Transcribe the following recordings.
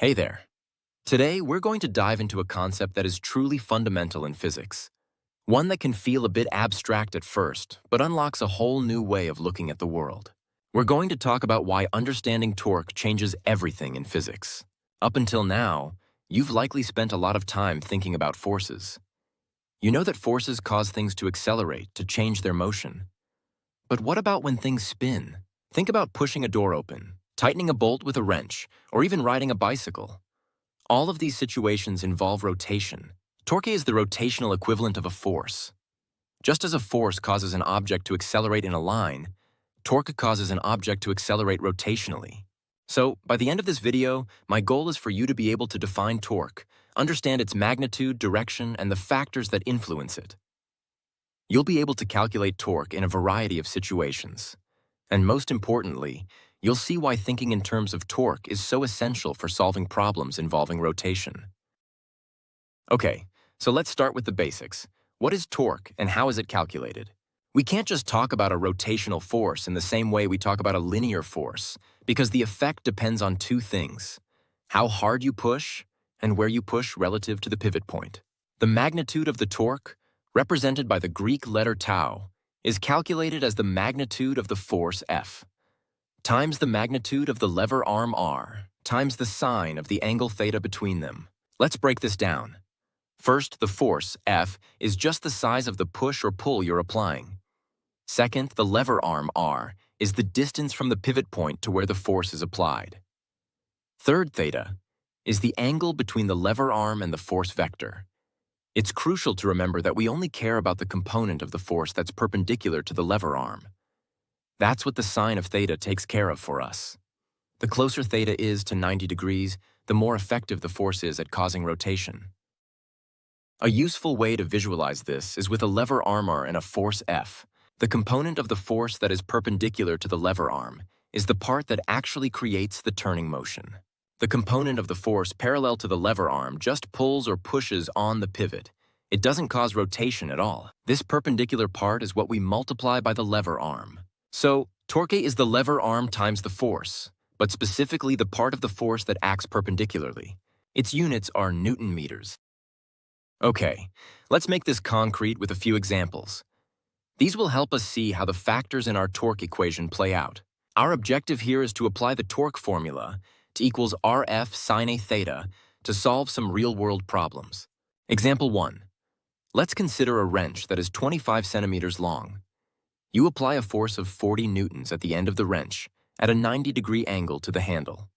Hey there. Today, we're going to dive into a concept that is truly fundamental in physics. One that can feel a bit abstract at first, but unlocks a whole new way of looking at the world. We're going to talk about why understanding torque changes everything in physics. Up until now, you've likely spent a lot of time thinking about forces. You know that forces cause things to accelerate, to change their motion. But what about when things spin? Think about pushing a door open, tightening a bolt with a wrench, or even riding a bicycle. All of these situations involve rotation. Torque is the rotational equivalent of a force. Just as a force causes an object to accelerate in a line, torque causes an object to accelerate rotationally. So, by the end of this video, my goal is for you to be able to define torque, understand its magnitude, direction, and the factors that influence it. You'll be able to calculate torque in a variety of situations. And most importantly, you'll see why thinking in terms of torque is so essential for solving problems involving rotation. Okay, so let's start with the basics. What is torque and how is it calculated? We can't just talk about a rotational force in the same way we talk about a linear force, because the effect depends on two things: how hard you push and where you push relative to the pivot point. The magnitude of the torque, represented by the Greek letter tau, is calculated as the magnitude of the force F times the magnitude of the lever arm R times the sine of the angle theta between them. Let's break this down. First, the force, F, is just the size of the push or pull you're applying. Second, the lever arm, R, is the distance from the pivot point to where the force is applied. Third, theta, is the angle between the lever arm and the force vector. It's crucial to remember that we only care about the component of the force that's perpendicular to the lever arm. That's what the sine of theta takes care of for us. The closer theta is to 90 degrees, the more effective the force is at causing rotation. A useful way to visualize this is with a lever arm R and a force F. The component of the force that is perpendicular to the lever arm is the part that actually creates the turning motion. The component of the force parallel to the lever arm just pulls or pushes on the pivot. It doesn't cause rotation at all. This perpendicular part is what we multiply by the lever arm. So, torque is the lever arm times the force, but specifically the part of the force that acts perpendicularly. Its units are Newton meters. Okay, let's make this concrete with a few examples. These will help us see how the factors in our torque equation play out. Our objective here is to apply the torque formula to equals Rf sine A theta to solve some real-world problems. Example 1. Let's consider a wrench that is 25 centimeters long. You apply a force of 40 newtons at the end of the wrench at a 90-degree angle to the handle.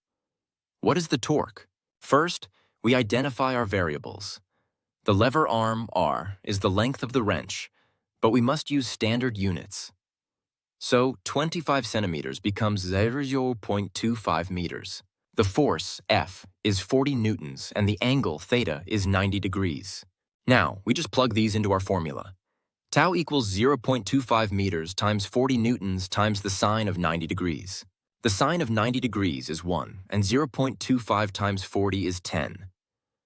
What is the torque? First, we identify our variables. The lever arm, R, is the length of the wrench, but we must use standard units. So, 25 centimeters becomes 0.25 meters. The force, F, is 40 newtons, and the angle, theta, is 90 degrees. Now, we just plug these into our formula. Tau equals 0.25 meters times 40 newtons times the sine of 90 degrees. The sine of 90 degrees is 1, and 0.25 times 40 is 10.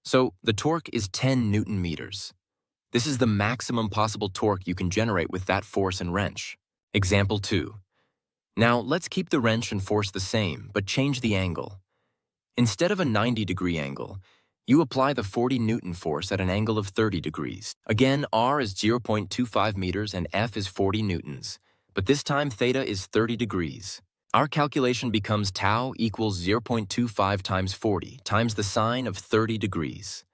So, the torque is 10 Newton meters. This is the maximum possible torque you can generate with that force and wrench. Example 2. Now, let's keep the wrench and force the same, but change the angle. Instead of a 90-degree angle, you apply the 40 Newton force at an angle of 30 degrees. Again, R is 0.25 meters and F is 40 newtons, but this time theta is 30 degrees. Our calculation becomes tau equals 0.25 times 40 times the sine of 30 degrees.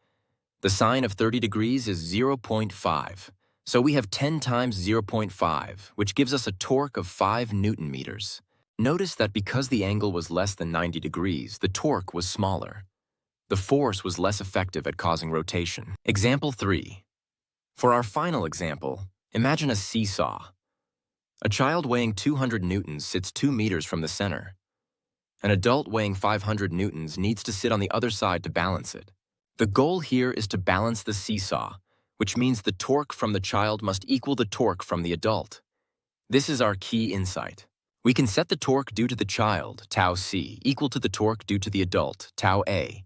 The sine of 30 degrees is 0.5, so we have 10 times 0.5, which gives us a torque of 5 Newton meters. Notice that because the angle was less than 90 degrees, the torque was smaller. The force was less effective at causing rotation. Example 3. For our final example, imagine a seesaw. A child weighing 200 newtons sits 2 meters from the center. An adult weighing 500 newtons needs to sit on the other side to balance it. The goal here is to balance the seesaw, which means the torque from the child must equal the torque from the adult. This is our key insight. We can set the torque due to the child, tau c, equal to the torque due to the adult, tau a.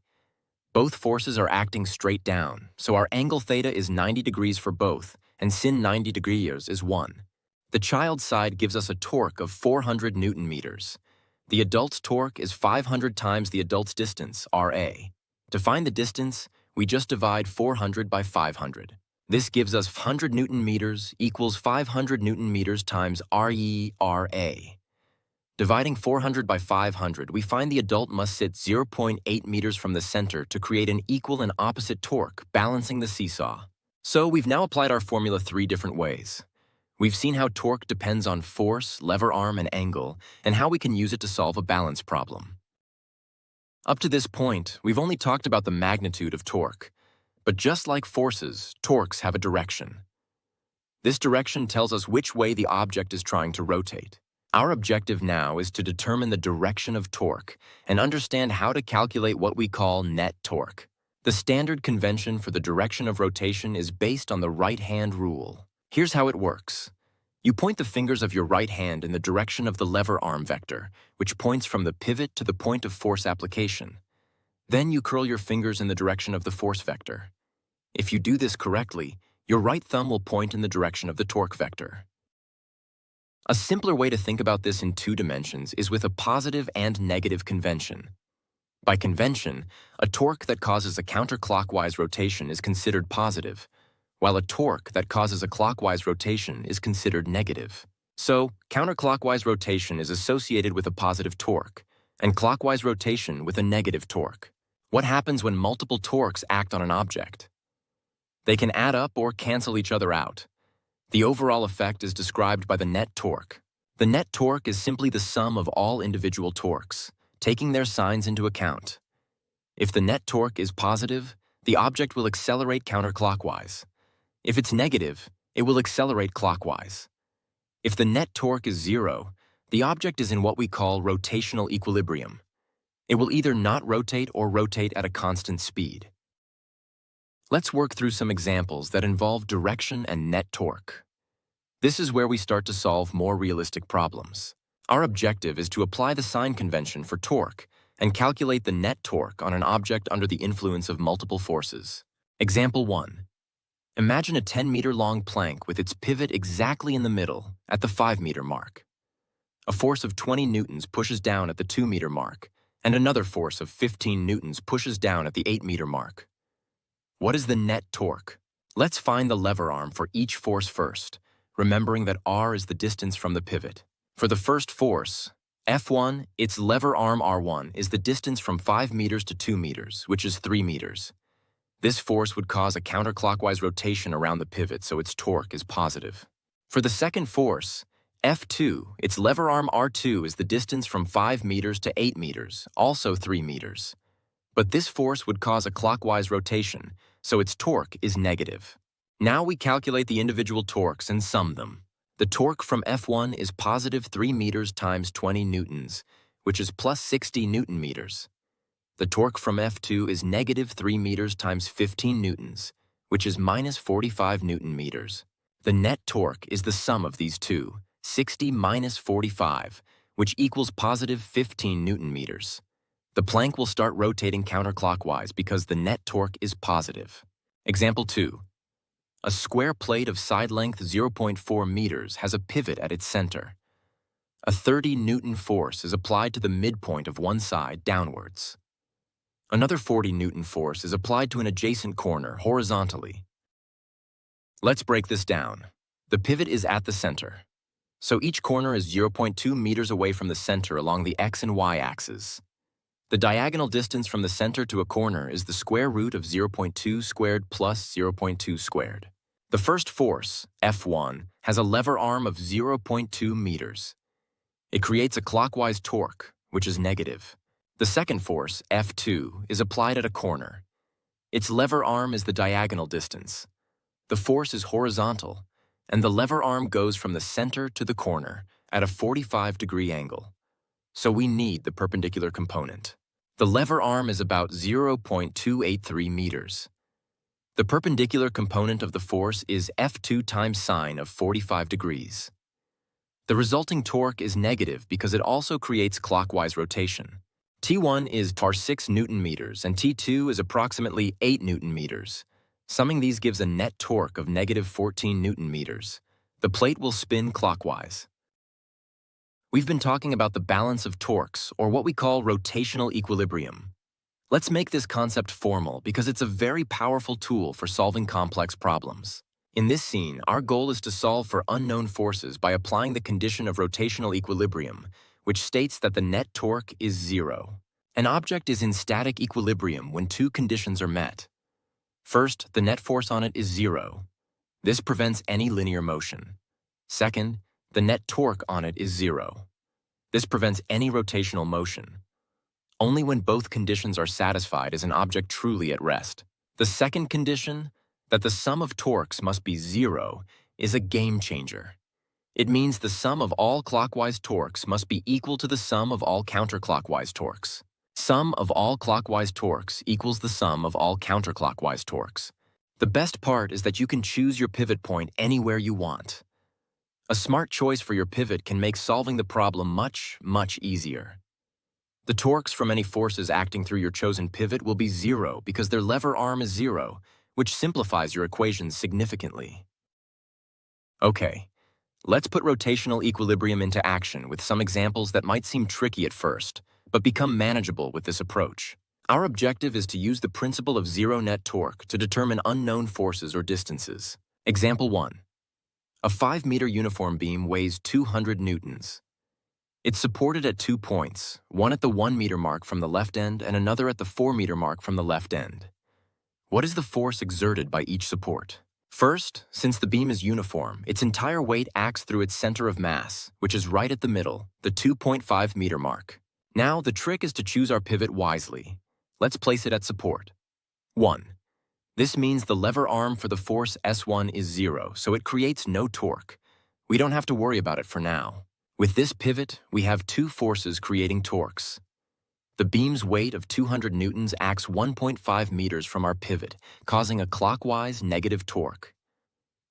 Both forces are acting straight down, so our angle theta is 90 degrees for both, and sin 90 degrees is 1. The child side gives us a torque of 400 Newton meters. The adult's torque is 500 times the adult's distance, RA. To find the distance, we just divide 400 by 500. This gives us 100 Newton meters equals 500 Newton meters times RA. Dividing 400 by 500, we find the adult must sit 0.8 meters from the center to create an equal and opposite torque, balancing the seesaw. So we've now applied our formula 3 different ways. We've seen how torque depends on force, lever arm, and angle, and how we can use it to solve a balance problem. Up to this point, we've only talked about the magnitude of torque. But just like forces, torques have a direction. This direction tells us which way the object is trying to rotate. Our objective now is to determine the direction of torque and understand how to calculate what we call net torque. The standard convention for the direction of rotation is based on the right-hand rule. Here's how it works. You point the fingers of your right hand in the direction of the lever arm vector, which points from the pivot to the point of force application. Then you curl your fingers in the direction of the force vector. If you do this correctly, your right thumb will point in the direction of the torque vector. A simpler way to think about this in 2 dimensions is with a positive and negative convention. By convention, a torque that causes a counterclockwise rotation is considered positive, while a torque that causes a clockwise rotation is considered negative. So, counterclockwise rotation is associated with a positive torque, and clockwise rotation with a negative torque. What happens when multiple torques act on an object? They can add up or cancel each other out. The overall effect is described by the net torque. The net torque is simply the sum of all individual torques, taking their signs into account. If the net torque is positive, the object will accelerate counterclockwise. If it's negative, it will accelerate clockwise. If the net torque is 0, the object is in what we call rotational equilibrium. It will either not rotate or rotate at a constant speed. Let's work through some examples that involve direction and net torque. This is where we start to solve more realistic problems. Our objective is to apply the sign convention for torque and calculate the net torque on an object under the influence of multiple forces. Example 1. Imagine a 10-meter-long plank with its pivot exactly in the middle, at the 5-meter mark. A force of 20 newtons pushes down at the 2-meter mark, and another force of 15 newtons pushes down at the 8-meter mark. What is the net torque? Let's find the lever arm for each force first, remembering that R is the distance from the pivot. For the first force, F1, its lever arm R1 is the distance from 5 meters to 2 meters, which is 3 meters. This force would cause a counterclockwise rotation around the pivot, so its torque is positive. For the second force, F2, its lever arm R2 is the distance from 5 meters to 8 meters, also 3 meters. But this force would cause a clockwise rotation, so its torque is negative. Now we calculate the individual torques and sum them. The torque from F1 is positive 3 meters times 20 newtons, which is plus 60 newton meters. The torque from F2 is negative 3 meters times 15 newtons, which is minus 45 newton meters. The net torque is the sum of these two, 60 minus 45, which equals positive 15 newton meters. The plank will start rotating counterclockwise because the net torque is positive. Example 2. A square plate of side length 0.4 meters has a pivot at its center. A 30 newton force is applied to the midpoint of one side downwards. Another 40 newton force is applied to an adjacent corner horizontally. Let's break this down. The pivot is at the center, so each corner is 0.2 meters away from the center along the x and y axes. The diagonal distance from the center to a corner is the square root of 0.2 squared plus 0.2 squared. The first force, F1, has a lever arm of 0.2 meters. It creates a clockwise torque, which is negative. The second force, F2, is applied at a corner. Its lever arm is the diagonal distance. The force is horizontal, and the lever arm goes from the center to the corner at a 45-degree angle. So we need the perpendicular component. The lever arm is about 0.283 meters. The perpendicular component of the force is F2 times sine of 45 degrees. The resulting torque is negative because it also creates clockwise rotation. T1 is 6 newton meters and T2 is approximately 8 newton meters. Summing these gives a net torque of negative 14 newton meters. The plate will spin clockwise. We've been talking about the balance of torques, or what we call rotational equilibrium. Let's make this concept formal because it's a very powerful tool for solving complex problems. In this scene, our goal is to solve for unknown forces by applying the condition of rotational equilibrium, which states that the net torque is zero. An object is in static equilibrium when two conditions are met. First, the net force on it is zero. This prevents any linear motion. Second, the net torque on it is zero. This prevents any rotational motion. Only when both conditions are satisfied is an object truly at rest. The second condition, that the sum of torques must be zero, is a game changer. It means the sum of all clockwise torques must be equal to the sum of all counterclockwise torques. Sum of all clockwise torques equals the sum of all counterclockwise torques. The best part is that you can choose your pivot point anywhere you want. A smart choice for your pivot can make solving the problem much, much easier. The torques from any forces acting through your chosen pivot will be zero because their lever arm is zero, which simplifies your equations significantly. Okay, let's put rotational equilibrium into action with some examples that might seem tricky at first, but become manageable with this approach. Our objective is to use the principle of zero net torque to determine unknown forces or distances. Example 1. A 5-meter uniform beam weighs 200 newtons. It's supported at 2 points, one at the 1-meter mark from the left end and another at the 4-meter mark from the left end. What is the force exerted by each support? First, since the beam is uniform, its entire weight acts through its center of mass, which is right at the middle, the 2.5-meter mark. Now, the trick is to choose our pivot wisely. Let's place it at support. 1. This means the lever arm for the force S1 is zero, so it creates no torque. We don't have to worry about it for now. With this pivot, we have two forces creating torques. The beam's weight of 200 newtons acts 1.5 meters from our pivot, causing a clockwise negative torque.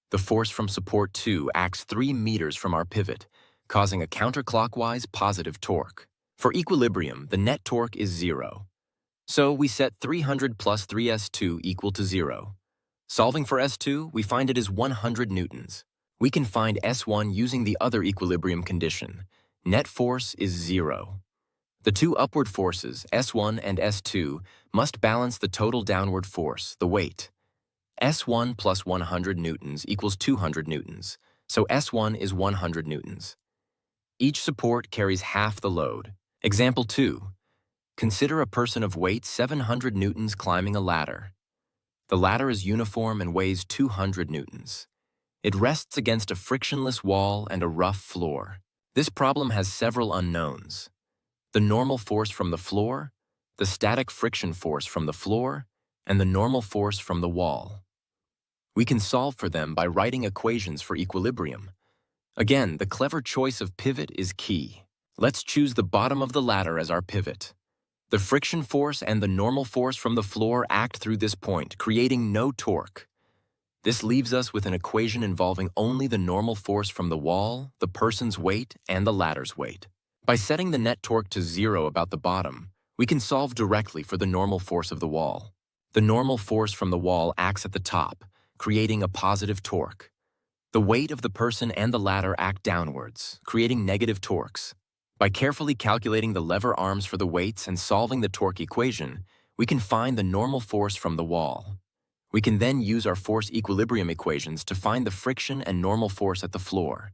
The force from support 2 acts 3 meters from our pivot, causing a counterclockwise positive torque. For equilibrium, the net torque is zero. So we set 300 plus 3s2 equal to 0. Solving for s2, we find it is 100 newtons. We can find S1 using the other equilibrium condition. Net force is zero. The two upward forces, S1 and S2, must balance the total downward force, the weight. S1 plus 100 newtons equals 200 newtons, so S1 is 100 newtons. Each support carries half the load. Example 2. Consider a person of weight 700 newtons climbing a ladder. The ladder is uniform and weighs 200 newtons. It rests against a frictionless wall and a rough floor. This problem has several unknowns: the normal force from the floor, the static friction force from the floor, and the normal force from the wall. We can solve for them by writing equations for equilibrium. Again, the clever choice of pivot is key. Let's choose the bottom of the ladder as our pivot. The friction force and the normal force from the floor act through this point, creating no torque. This leaves us with an equation involving only the normal force from the wall, the person's weight, and the ladder's weight. By setting the net torque to zero about the bottom, we can solve directly for the normal force of the wall. The normal force from the wall acts at the top, creating a positive torque. The weight of the person and the ladder act downwards, creating negative torques. By carefully calculating the lever arms for the weights and solving the torque equation, we can find the normal force from the wall. We can then use our force equilibrium equations to find the friction and normal force at the floor.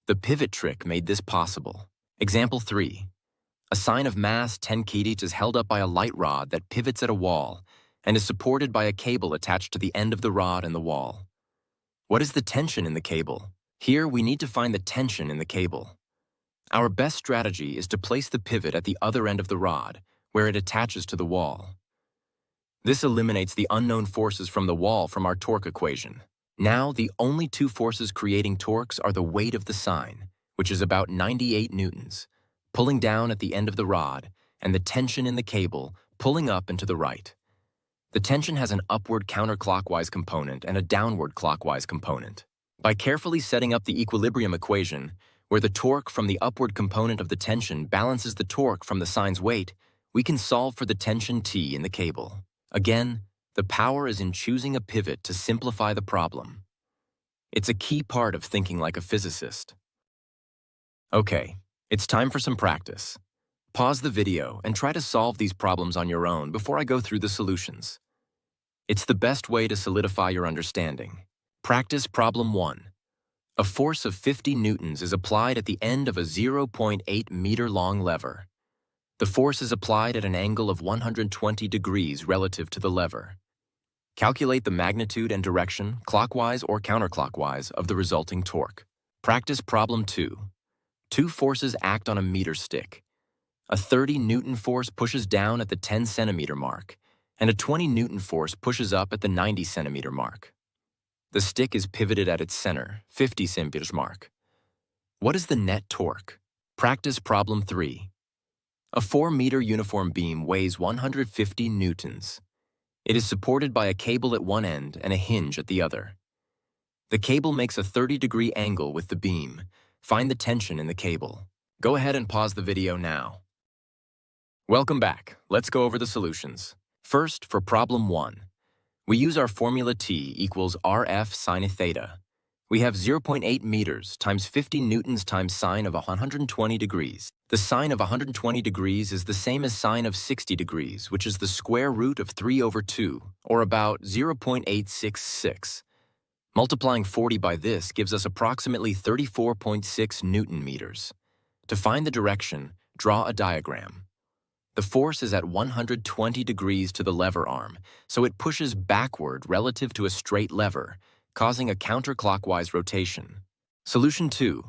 The pivot trick made this possible. Example 3. A sign of mass 10 kT is held up by a light rod that pivots at a wall and is supported by a cable attached to the end of the rod and the wall. What is the tension in the cable? Here we need to find the tension in the cable. Our best strategy is to place the pivot at the other end of the rod, where it attaches to the wall. This eliminates the unknown forces from the wall from our torque equation. Now, the only two forces creating torques are the weight of the sign, which is about 98 newtons, pulling down at the end of the rod, and the tension in the cable, pulling up and to the right. The tension has an upward counterclockwise component and a downward clockwise component. By carefully setting up the equilibrium equation, where the torque from the upward component of the tension balances the torque from the sign's weight, we can solve for the tension T in the cable. Again, the power is in choosing a pivot to simplify the problem. It's a key part of thinking like a physicist. Okay, it's time for some practice. Pause the video and try to solve these problems on your own before I go through the solutions. It's the best way to solidify your understanding. Practice problem 1. A force of 50 newtons is applied at the end of a 0.8-meter-long lever. The force is applied at an angle of 120 degrees relative to the lever. Calculate the magnitude and direction, clockwise or counterclockwise, of the resulting torque. Practice problem 2. Two forces act on a meter stick. A 30-newton force pushes down at the 10-centimeter mark, and a 20-newton force pushes up at the 90-centimeter mark. The stick is pivoted at its center, 50 centimeters mark. What is the net torque? Practice problem 3. A 4-meter uniform beam weighs 150 newtons. It is supported by a cable at one end and a hinge at the other. The cable makes a 30-degree angle with the beam. Find the tension in the cable. Go ahead and pause the video now. Welcome back. Let's go over the solutions. First, for problem 1. We use our formula T equals RF sine theta. We have 0.8 meters times 50 newtons times sine of 120 degrees. The sine of 120 degrees is the same as sine of 60 degrees, which is the square root of 3/2, or about 0.866. Multiplying 40 by this gives us approximately 34.6 newton meters. To find the direction, draw a diagram. The force is at 120 degrees to the lever arm, so it pushes backward relative to a straight lever, causing a counterclockwise rotation. Solution 2.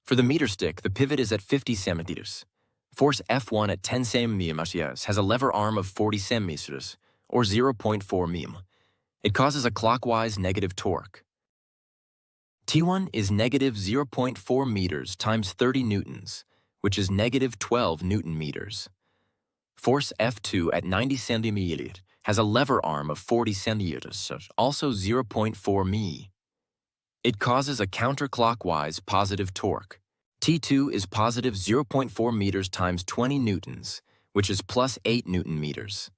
For the meter stick, the pivot is at 50 centimeters. Force F1 at 10 centimeters has a lever arm of 40 centimeters, or 0.4 mm. It causes a clockwise negative torque. T1 is negative 0.4 meters times 30 newtons, which is negative 12 newton meters. Force F2 at 90 centimeters has a lever arm of 40 centimeters, also 0.4 mm. It causes a counterclockwise positive torque. T2 is positive 0.4 meters times 20 newtons, which is plus 8 newton meters.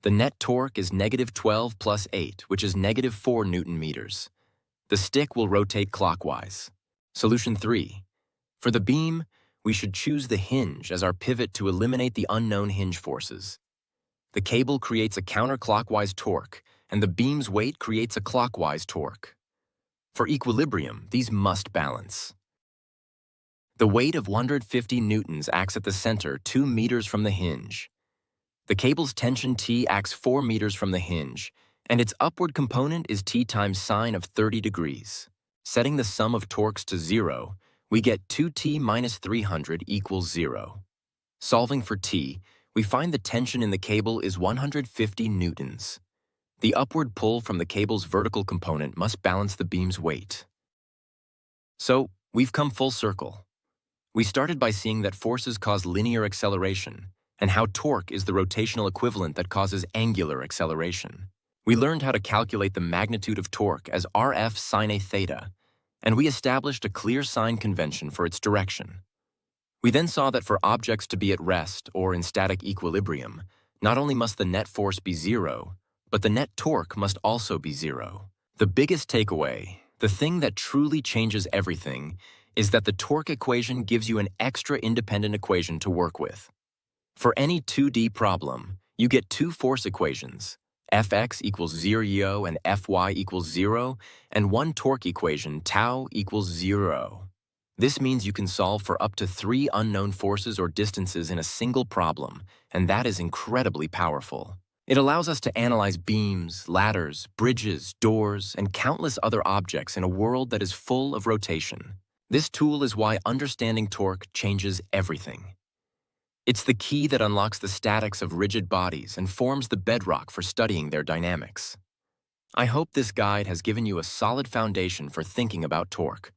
The net torque is negative 12 plus 8, which is negative 4 newton meters. The stick will rotate clockwise. Solution 3. For the beam, we should choose the hinge as our pivot to eliminate the unknown hinge forces. The cable creates a counterclockwise torque, and the beam's weight creates a clockwise torque. For equilibrium, these must balance. The weight of 150 newtons acts at the center 2 meters from the hinge. The cable's tension T acts 4 meters from the hinge, and its upward component is T times sine of 30 degrees. Setting the sum of torques to 0, we get 2T minus 300 equals 0. Solving for T, we find the tension in the cable is 150 newtons. The upward pull from the cable's vertical component must balance the beam's weight. So, we've come full circle. We started by seeing that forces cause linear acceleration, and how torque is the rotational equivalent that causes angular acceleration. We learned how to calculate the magnitude of torque as RF sine theta, and we established a clear sign convention for its direction. We then saw that for objects to be at rest or in static equilibrium, not only must the net force be 0, but the net torque must also be 0. The biggest takeaway, the thing that truly changes everything, is that the torque equation gives you an extra independent equation to work with. For any 2D problem, you get two force equations, Fx equals 0 and Fy equals 0, and one torque equation, tau equals 0. This means you can solve for up to 3 unknown forces or distances in a single problem, and that is incredibly powerful. It allows us to analyze beams, ladders, bridges, doors, and countless other objects in a world that is full of rotation. This tool is why understanding torque changes everything. It's the key that unlocks the statics of rigid bodies and forms the bedrock for studying their dynamics. I hope this guide has given you a solid foundation for thinking about torque.